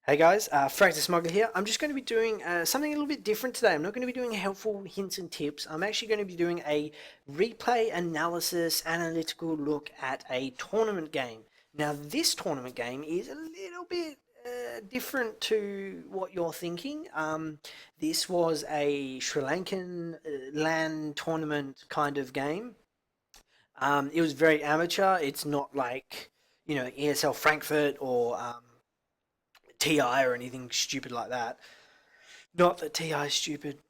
Hey guys, Fractus Smuggler here. I'm just going to be doing something a little bit different today. I'm not going to be doing helpful hints and tips. I'm actually going to be doing a replay analysis, analytical look at a tournament game. Now, this tournament game is a little bit different to what you're thinking. This was a Sri Lankan LAN tournament kind of game. It was very amateur. It's not like, ESL Frankfurt or TI or anything stupid like that. Not that TI is stupid,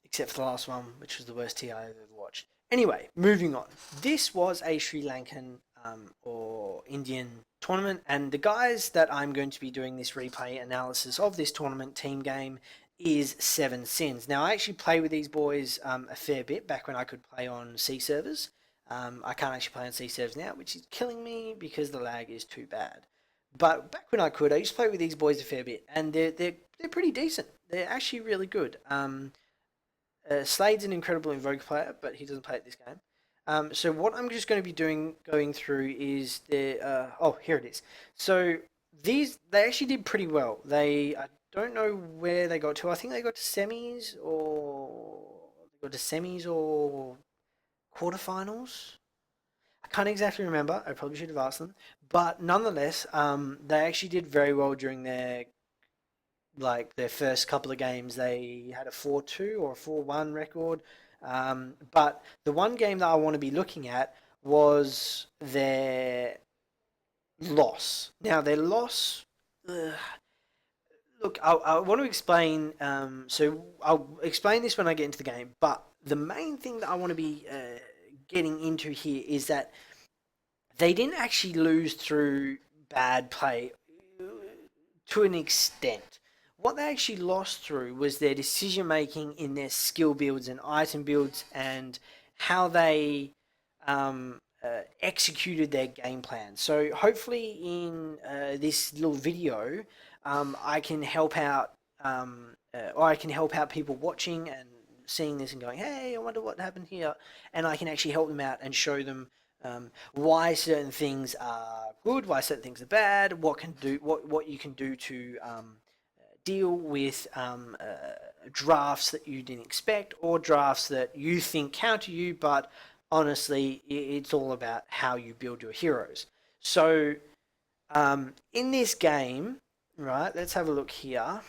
except for the last one, which was the worst TI I've ever watched. Anyway, moving on. This was a Sri Lankan or Indian tournament, and the guys that I'm going to be doing this replay analysis of this tournament team game is Seven Sins. Now, I actually play with these boys a fair bit back when I could play on C servers. I can't actually play on C servers now, which is killing me because the lag is too bad. But back when I could, I used to play with these boys a fair bit, and they're pretty decent. They're actually really good. Slade's an incredible Invoker player, but he doesn't play at this game. So what I'm just going to be going through is here it is. So they actually did pretty well. I don't know where they got to. I think they got to semis or quarterfinals. I can't exactly remember. I probably should have asked them, but nonetheless, they actually did very well during their first couple of games. They had a 4-2 or a 4-1 record. But the one game that I want to be looking at was their loss. Now, their loss. Look, I want to explain. So I'll explain this when I get into the game. But the main thing that I want to be getting into here is that they didn't actually lose through bad play to an extent. What they actually lost through was their decision making in their skill builds and item builds and how they executed their game plan. So hopefully in this little video, I can help out, or I can help out people watching and seeing this and going, hey, I wonder what happened here, and I can actually help them out and show them why certain things are good, why certain things are bad, what you can do to deal with drafts that you didn't expect or drafts that you think counter you, but honestly, it's all about how you build your heroes. So, in this game, right, let's have a look here.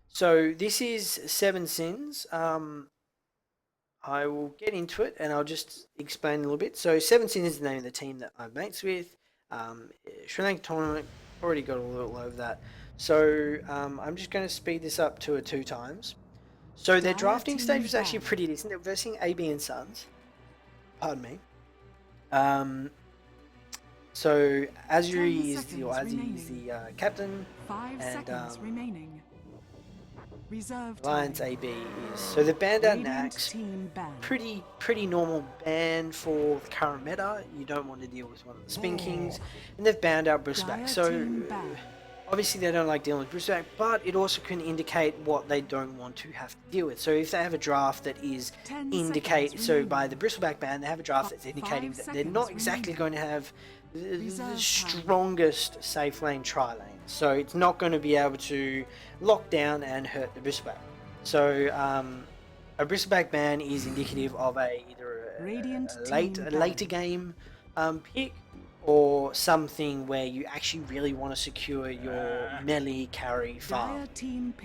So, this is Seven Sins. I will get into it and I'll just explain a little bit. So, Seven Sins is the name of the team that I'm mates with. Sri Lanka tournament, already got a little over that. So, I'm just going to speed this up to 2 times. So their drafting stage was actually pretty decent. They're versing AB and Sons. Pardon me. So Azuri is the captain, and Alliance AB is so they've banned out Nax. Pretty normal ban for the current meta. You don't want to deal with one of the Spin Kings, and they've banned out Bristleback. So obviously they don't like dealing with Bristleback, but it also can indicate what they don't want to have to deal with. So if they have a draft that is by the Bristleback ban, they have a draft that's indicating that they're not exactly going to have the strongest safe lane tri lane. So it's not going to be able to lock down and hurt the Bristleback. So a Bristleback ban is indicative of either a later game pick, or something where you actually really want to secure your melee carry farm.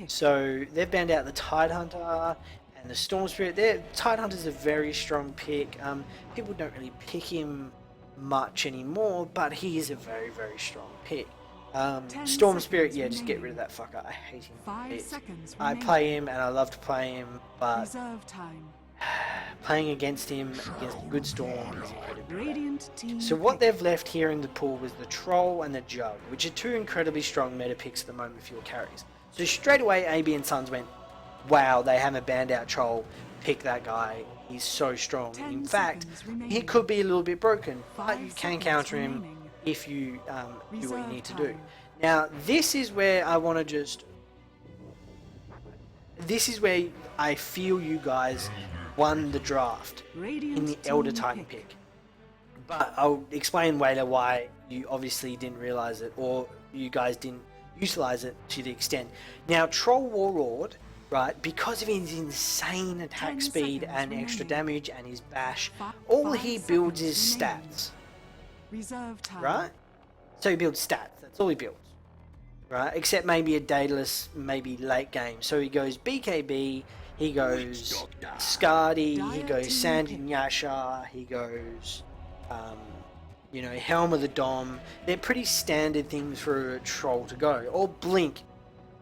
So they've banned out the Tidehunter and the Storm Spirit. Tidehunter's a very strong pick. People don't really pick him much anymore, but he is a very, very strong pick. Storm Spirit, yeah, just get rid of that fucker. I hate him. I play him and I love to play him, but playing against him against a good Storm is incredibly bad. So what they've left here in the pool was the Troll and the Jug, which are 2 incredibly strong meta picks at the moment for your carries. So straight away AB and Sons went, wow, they haven't banned out Troll, pick that guy, he's so strong. In fact, he could be a little bit broken, but you can counter him if you do what you need to do. Now this is where I feel you guys won the draft in the Elder Titan pick. But I'll explain later why you obviously didn't realize it, or you guys didn't utilize it to the extent. Now, Troll Warlord, right, because of his insane attack speed and extra damage and his bash, all he builds is stats. Right? So he builds stats, that's all he builds. Right? Except maybe a Daedalus, maybe late game. So he goes BKB, he goes Skadi, he goes Sandin Yasha, he goes, you know, Helm of the Dom. They're pretty standard things for a troll to go. Or Blink,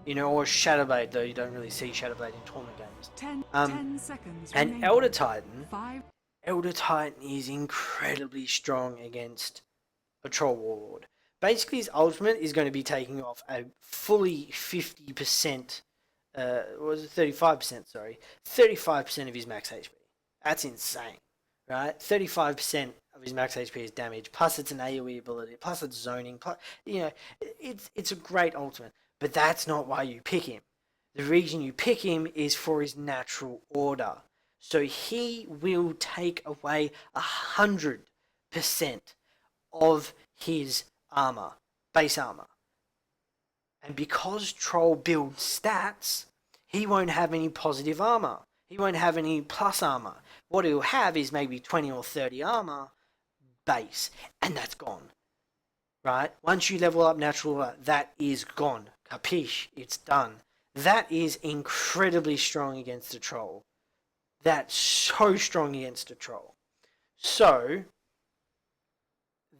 you know, or Shadowblade, though you don't really see Shadowblade in tournament games. 10 seconds and remaining. Elder Titan, 5. Elder Titan is incredibly strong against a Troll Warlord. Basically, his ultimate is going to be taking off a fully 50%, was it 35%, sorry, 35% of his max HP. That's insane, right? 35% of his max HP is damage, plus it's an AoE ability, plus it's zoning, plus, you know, it's a great ultimate. But that's not why you pick him. The reason you pick him is for his natural order. So he will take away 100% of his armor, base armor. And because Troll builds stats, he won't have any positive armor. He won't have any plus armor. What he'll have is maybe 20 or 30 armor base, and that's gone. Right? Once you level up natural, that is gone. Capiche? It's done. That is incredibly strong against a troll. That's so strong against a troll. So,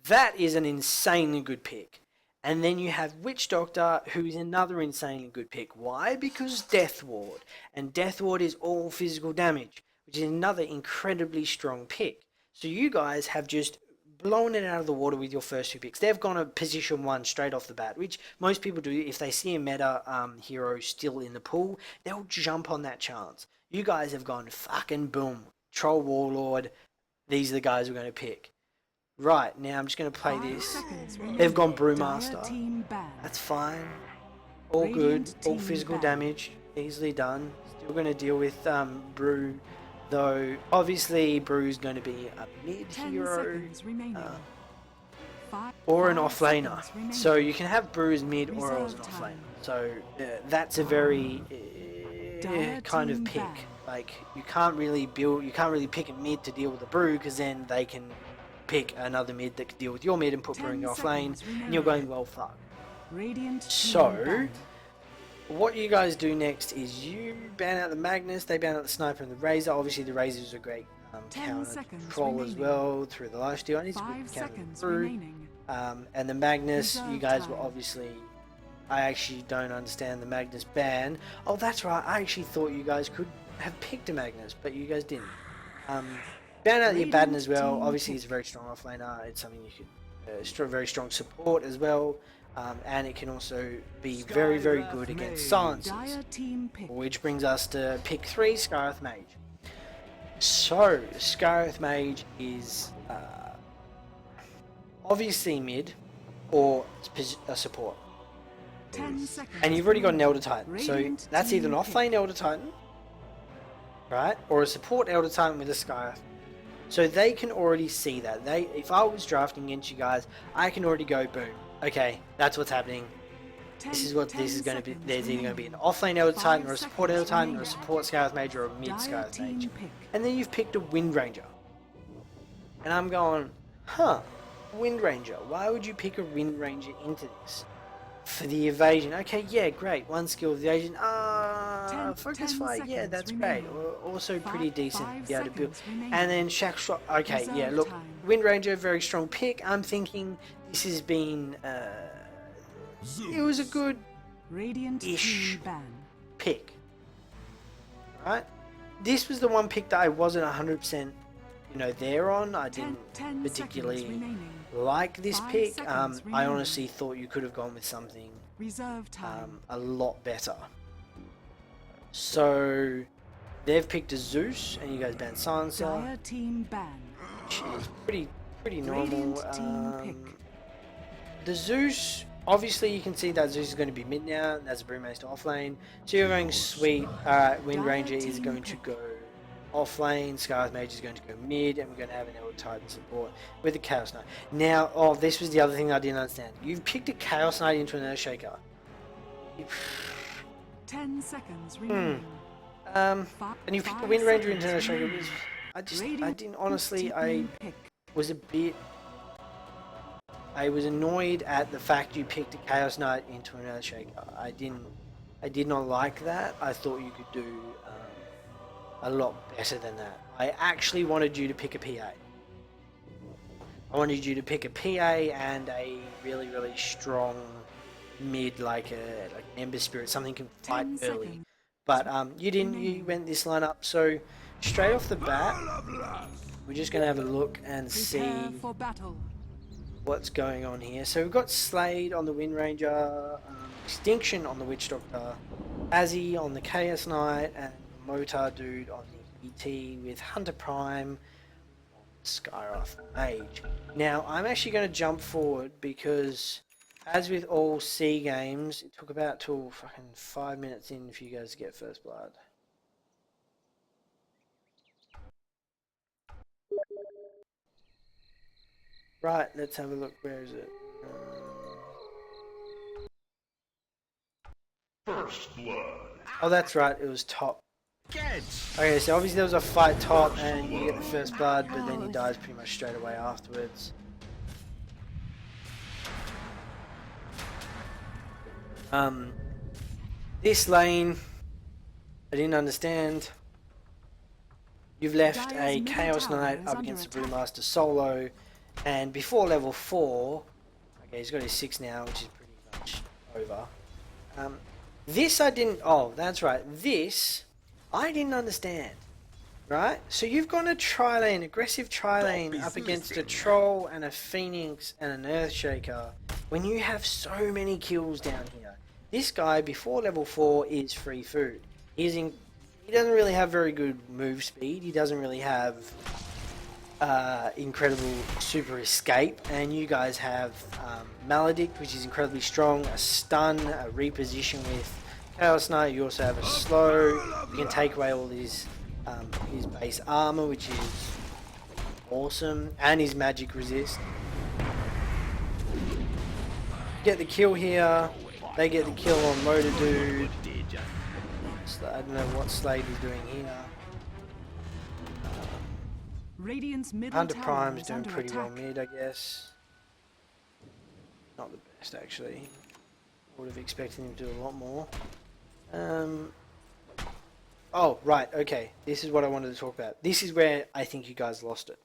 that is an insanely good pick. And then you have Witch Doctor, who is another insanely good pick. Why? Because Death Ward. And Death Ward is all physical damage, which is another incredibly strong pick. So you guys have just blown it out of the water with your first two picks. They've gone to position 1 straight off the bat, which most people do. If they see a meta hero still in the pool, they'll jump on that chance. You guys have gone fucking boom. Troll Warlord, these are the guys we're going to pick. Right, now I'm just going to play this. They've gone Brewmaster. That's fine. All good. All physical damage. Easily done. Still going to deal with Brew. Though, obviously, Brew's going to be a mid hero. Or an offlaner. So you can have Brew as mid or as an offlaner. So that's a very kind of pick. Like, you can't really pick a mid to deal with a Brew, because then they can pick another mid that can deal with your mid and put Brew in your off lane, and you're going well fucked. So, what you guys do next is you ban out the Magnus, they ban out the Sniper and the Razor. Obviously the Razor is a great counter control as well through the lifesteal, and it's a good counter through. And the Magnus, you guys were obviously, I actually don't understand the Magnus ban. Oh, that's right, I actually thought you guys could have picked a Magnus, but you guys didn't. Ban out the Abaddon as well. Obviously, it's a very strong offlaner. It's something you could, very strong support as well. And it can also be very, very good against silencers. Which brings us to pick 3, Scarith Mage. So, Scarith Mage is obviously mid or a support. 10 seconds. And you've already got an Elder Titan. So, that's either an offlane Elder Titan, right? Or a support Elder Titan with a Scarith. So they can already see that. If I was drafting against you guys, I can already go, boom. Okay, that's what's happening. This is what this is going to be. There's either going to be an offlane Elder Titan, or a support Elder Titan, or a support Scarith Mage, or a mid Scarith Mage. And then you've picked a Wind Ranger. And I'm going, huh, Wind Ranger. Why would you pick a Wind Ranger into this? For the evasion. Okay, yeah, great. One skill of evasion. Focus fire. Yeah, that's great. Also pretty decent. Yeah, to build. And then Shack Shot. Okay, yeah, look. Wind Ranger, very strong pick. I'm thinking this has been. It was a good-ish pick. Right? This was the one pick that I wasn't 100%, there on. I didn't particularly like this pick. I honestly thought you could have gone with something a lot better. So they've picked a Zeus, and you guys banned Sansa, which is pretty normal. The Zeus, obviously you can see that Zeus is going to be mid now. That's a Brewmaster offlane. So you're going sweet. Alright, Wind Ranger is going to go off lane. Scar's Mage is going to go mid, and we're going to have an Emerald Titan support with the Chaos Knight. Now, oh, this was the other thing I didn't understand. You've picked a Chaos Knight into an Earthshaker. 10 seconds remaining. And you picked a Wind Ranger into an Earthshaker. I didn't, honestly, I was a bit... I was annoyed at the fact you picked a Chaos Knight into an Earthshaker. I did not like that. I thought you could do a lot better than that. I actually wanted you to pick a PA. I wanted you to pick a PA and a really, really strong mid, like an Ember Spirit, something can fight early. But you didn't. You went this lineup. So straight off the bat, we're just going to have a look and see what's going on here. So we've got Slade on the Wind Ranger, Extinction on the Witch Doctor, Azzy on the Chaos Knight, and Motar Dude on the ET with Hunter Prime, Skywrath Mage. Now I'm actually going to jump forward because, as with all C games, it took about till fucking 5 minutes in for you guys to get first blood. Right, let's have a look. Where is it? First blood. Oh, that's right. It was top. Okay, so obviously there was a fight top, and you get the first blood, but then he dies pretty much straight away afterwards. This lane, I didn't understand. You've left a Chaos Knight up against the Brewmaster solo, and before level 4, okay, he's got his 6 now, which is pretty much over. This I didn't, oh, that's right, this I didn't understand, right? So you've got a tri-lane, aggressive tri-lane up against a Troll and a Phoenix and an Earthshaker when you have so many kills down here. This guy, before level 4, is free food. He doesn't really have very good move speed, he doesn't really have incredible super escape, and you guys have Maledict, which is incredibly strong, a stun, a reposition with Chaos Knight. You also have a slow. You can take away all his base armor, which is awesome, and his magic resist. Get the kill here. They get the kill on Motor Dude. So I don't know what Slade is doing here. Hunter Prime's doing pretty well mid, I guess. Not the best, actually. Would have expected him to do a lot more. Oh, right, okay. This is what I wanted to talk about. This is where I think you guys lost it.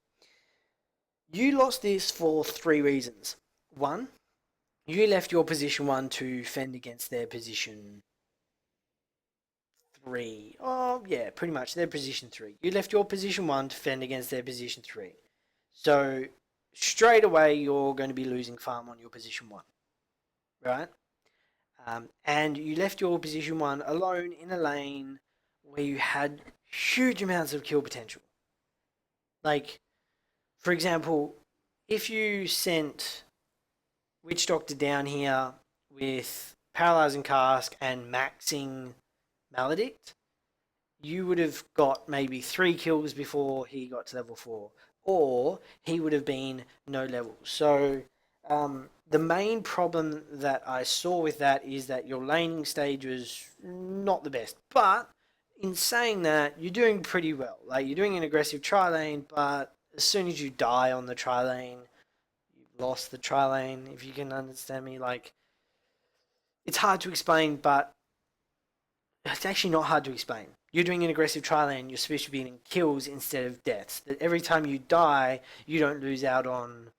You lost this for 3 reasons. 1, you left your position 1 to fend against their position 3. Oh, yeah, pretty much. Their position 3. You left your position 1 to fend against their position 3. So, straight away, you're going to be losing farm on your position 1. Right? And you left your position 1 alone in a lane where you had huge amounts of kill potential. Like, for example, if you sent Witch Doctor down here with Paralyzing Cask and maxing Maledict, you would have got maybe 3 kills before he got to level 4, or he would have been no level. So the main problem that I saw with that is that your laning stage was not the best. But in saying that, you're doing pretty well. Like, you're doing an aggressive tri-lane, but as soon as you die on the tri-lane, you've lost the tri-lane, if you can understand me. Like, it's hard to explain, but it's actually not hard to explain. You're doing an aggressive tri-lane, you're supposed to be getting kills instead of deaths. That every time you die, you don't lose out on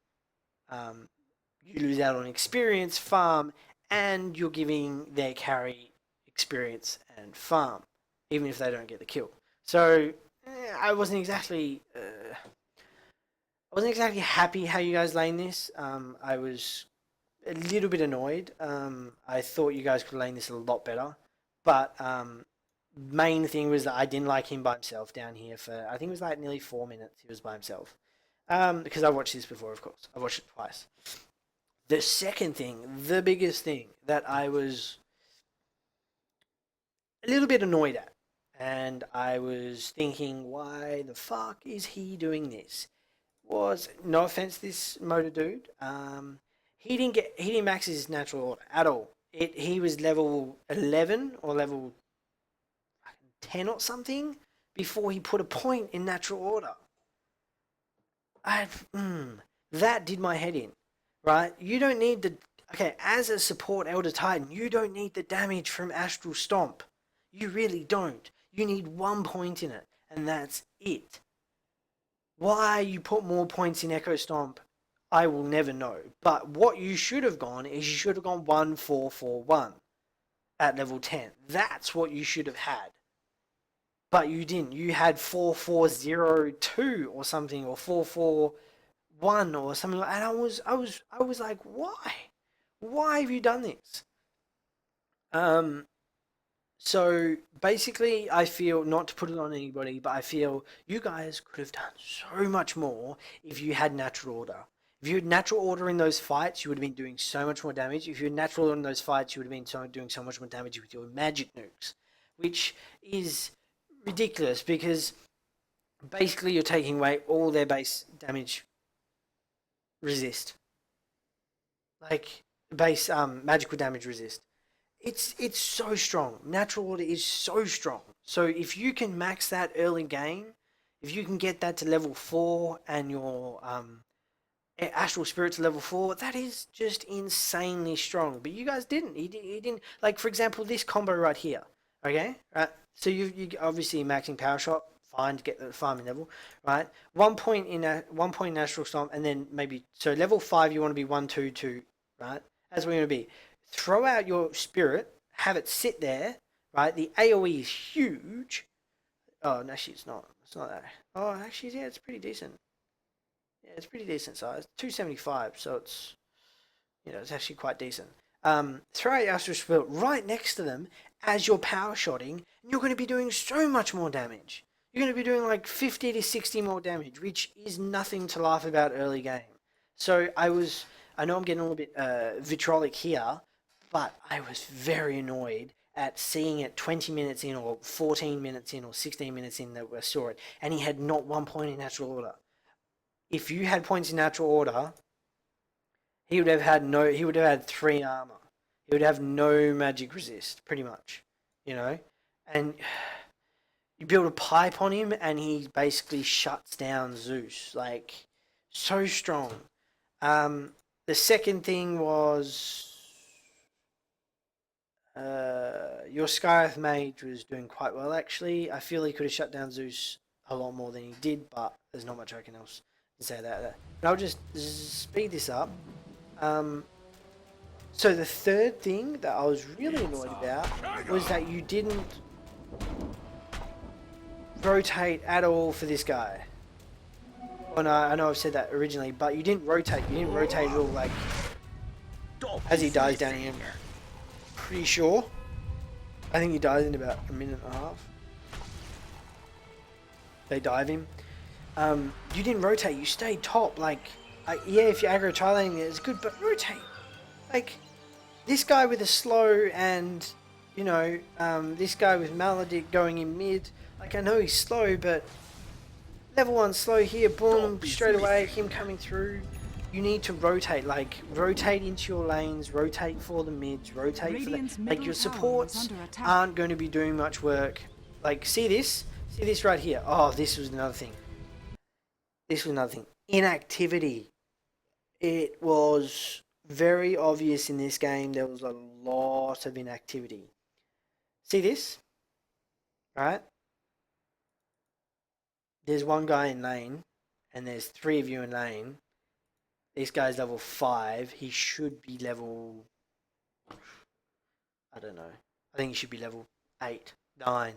experience, farm, and you're giving their carry experience and farm, even if they don't get the kill. So I wasn't exactly happy how you guys lane this. I was a little bit annoyed. I thought you guys could lane this a lot better, but main thing was that I didn't like him by himself down here for, I think it was like nearly 4 minutes he was by himself. Because I watched this before, of course. I watched it twice. The second thing, the biggest thing that I was a little bit annoyed at, and I was thinking, why the fuck is he doing this? Was no offense, this motor dude. He didn't max his natural order at all. He was level 11 or level 10 or something before he put a point in natural order. I that did my head in, right? You don't need the okay as a support Elder Titan. You don't need the damage from Astral Stomp. You really don't. You need 1 point in it, and that's it. Why you put more points in Echo Stomp, I will never know. But what you should have gone is you should have gone 1-4-4-1 at level 10. That's what you should have had. But you didn't. You had 4402 or something, or 441 or something. And I was like, why? Why have you done this? So basically, I feel, not to put it on anybody, but I feel you guys could have done so much more if you had natural order. If you had natural order in those fights, you would have been doing so much more damage. If you had natural order in those fights, you would have been doing so much more damage with your magic nukes, which is ridiculous because basically you're taking away all their base damage resist, like base magical damage resist. It's so strong. Natural order is so strong. So if you can max that early game, if you can get that to level 4 and your astral spirit to level 4, that is just insanely strong. But you guys didn't. He didn't. Like for example, this combo right here. Okay, right. So you obviously maxing power shot, fine to get the farming level, right? 1 point in 1 point in astral storm, and then maybe so level 5 you want to be 1-2-2, right? That's what you want to be. Throw out your spirit, have it sit there, right? The AOE is huge. Oh, actually, it's not. It's not that. Oh, actually, yeah, it's pretty decent. Yeah, it's pretty decent size. 275, so it's it's actually quite decent. Throw out your Astral Spirit right next to them as you're power shotting, and you're going to be doing so much more damage. You're going to be doing like 50 to 60 more damage, which is nothing to laugh about early game. So I know I'm getting a little bit vitriolic here, but I was very annoyed at seeing it 20 minutes in or 14 minutes in or 16 minutes in that we saw it, and he had not 1 point in natural order. If you had points in natural order, he would have had no. He would have had 3 armor. He would have no magic resist, pretty much, And you build a pipe on him, and he basically shuts down Zeus. Like, so strong. The second thing was your Skyeth Mage was doing quite well, actually. I feel he could have shut down Zeus a lot more than he did, but there's not much I can else say that. But I'll just speed this up. So the third thing that I was really annoyed about was that you didn't rotate at all for this guy. Well, no, I know I've said that originally, but you didn't rotate. You didn't rotate at all, like, as he dies down here. Pretty sure. I think he dies in about a minute and a half. They dive him. You didn't rotate. You stayed top. Like, yeah, if you aggro tri-laning it's good, but rotate. Like, this guy with a slow and, this guy with Maledict going in mid. Like, I know he's slow, but level 1 slow here, boom, straight away, him coming through. You need to rotate, like, rotate into your lanes, rotate for the mids, rotate for the... Like, your supports aren't going to be doing much work. Like, see this? See this right here? Oh, this was another thing. This was another thing. Inactivity. It was very obvious in this game there was a lot of inactivity. See this? Right? There's one guy in lane, and there's 3 of you in lane. This guy's level 5. He should be level... I don't know. I think he should be level 8, 9.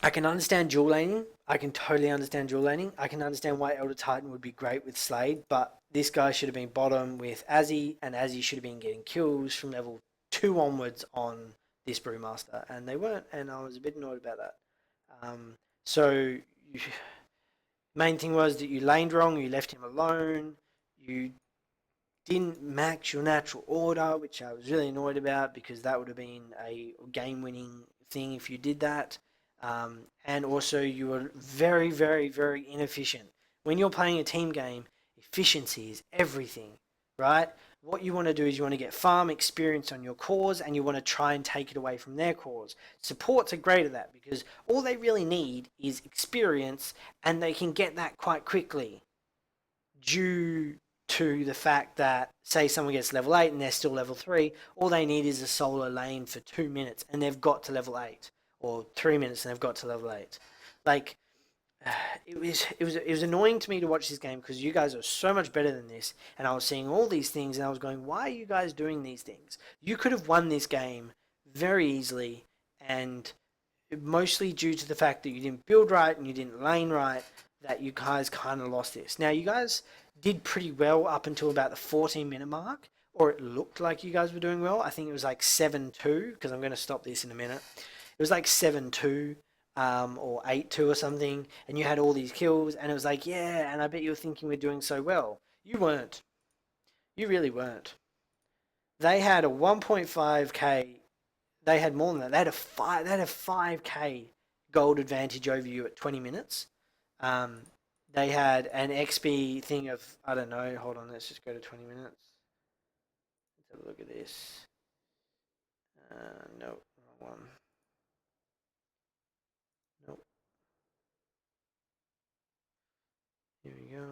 I can understand dual laning. I can totally understand dual laning. I can understand why Elder Titan would be great with Slade, but this guy should have been bottom with Azzy, and Azzy should have been getting kills from level 2 onwards on this Brewmaster, and they weren't, and I was a bit annoyed about that. So, main thing was that you laned wrong, you left him alone, you didn't max your natural order, which I was really annoyed about because that would have been a game-winning thing if you did that. And also, you were very, very, very inefficient. When you're playing a team game, efficiency is everything, right? What you want to do is you want to get farm experience on your cores and you want to try and take it away from their cores. Supports are great at that because all they really need is experience and they can get that quite quickly due to the fact that, say, someone gets level 8 and they're still level 3, all they need is a solo lane for 2 minutes and they've got to level 8, or 3 minutes and they've got to level 8. Like, it was annoying to me to watch this game because you guys are so much better than this, and I was seeing all these things and I was going, why are you guys doing these things? You could have won this game very easily, and mostly due to the fact that you didn't build right and you didn't lane right, that you guys kind of lost this. Now, you guys did pretty well up until about the 14-minute mark, or it looked like you guys were doing well. I think it was like 7-2, because I'm going to stop this in a minute. It was like 7-2, or 8-2 or something, and you had all these kills, and it was like, yeah, and I bet you were thinking we're doing so well. You weren't. You really weren't. They had a 1.5k. They had more than that. They had a 5k gold advantage over you at 20 minutes. Um, they had an XP thing of, I don't know. Hold on, let's just go to 20 minutes. Let's have a look at this. No, wrong one. Nope. Here we go.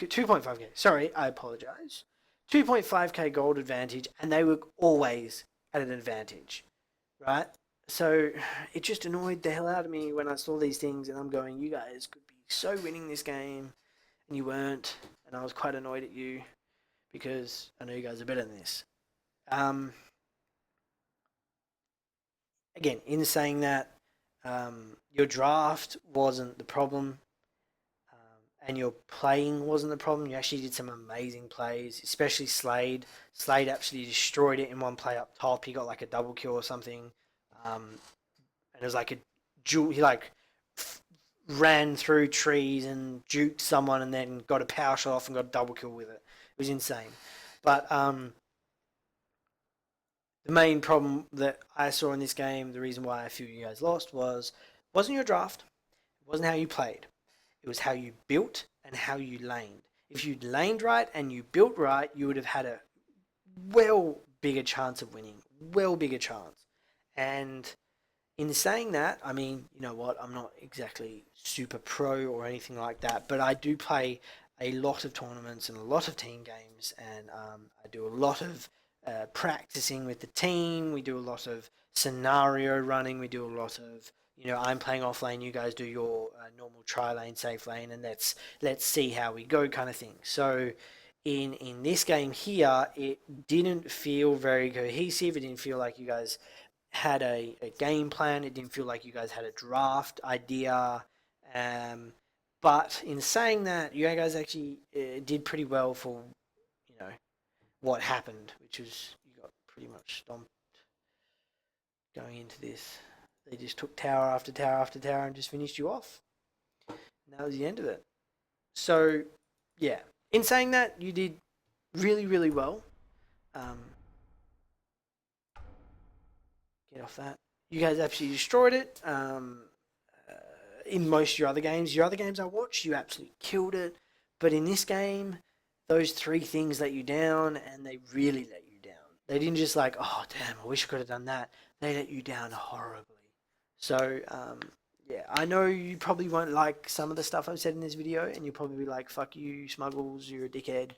2.5k. Sorry, I apologize. 2.5k gold advantage, and they were always at an advantage, right? So it just annoyed the hell out of me when I saw these things, and I'm going, you guys could be so winning this game, and you weren't, and I was quite annoyed at you because I know you guys are better than this. Um, Again, in saying that, your draft wasn't the problem. And your playing wasn't the problem. You actually did some amazing plays, especially Slade. Slade actually destroyed it in one play up top. He got like a double kill or something, and it was like a he like ran through trees and juked someone, and then got a power shot off and got a double kill with it. It was insane. But the main problem that I saw in this game, the reason why I feel you guys lost, wasn't your draft. It wasn't how you played. It was how you built and how you laned. If you'd laned right and you built right, you would have had a well bigger chance of winning. Well bigger chance. And in saying that, I mean, you know what? I'm not exactly super pro or anything like that, but I do play a lot of tournaments and a lot of team games, and I do a lot of practicing with the team. We do a lot of scenario running. We do a lot of, I'm playing off lane. You guys do your normal tri lane, safe lane, and let's see how we go, kind of thing. So in this game here, it didn't feel very cohesive. It didn't feel like you guys had a game plan. It didn't feel like you guys had a draft idea. Um, but in saying that, you guys actually did pretty well for, you know, what happened, which was you got pretty much stomped going into this. They just took tower after tower after tower and just finished you off. And that was the end of it. So, yeah. In saying that, you did really, really well. Um, get off that. You guys absolutely destroyed it. In most of your other games I watched, you absolutely killed it. But in this game, those three things let you down, and they really let you down. They didn't just like, oh damn, I wish I could have done that. They let you down horribly. So yeah, I know you probably won't like some of the stuff I've said in this video, and you'll probably be like, fuck you, Smuggles, you're a dickhead.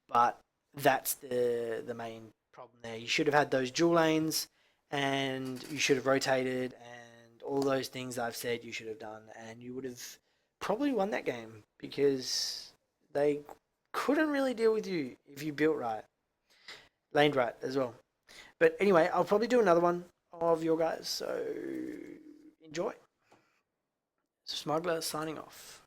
But that's the main problem there. You should have had those dual lanes, and you should have rotated, and all those things I've said you should have done, and you would have probably won that game because they couldn't really deal with you if you built right, laned right as well. But anyway, I'll probably do another one of your guys, so enjoy. Smuggler signing off.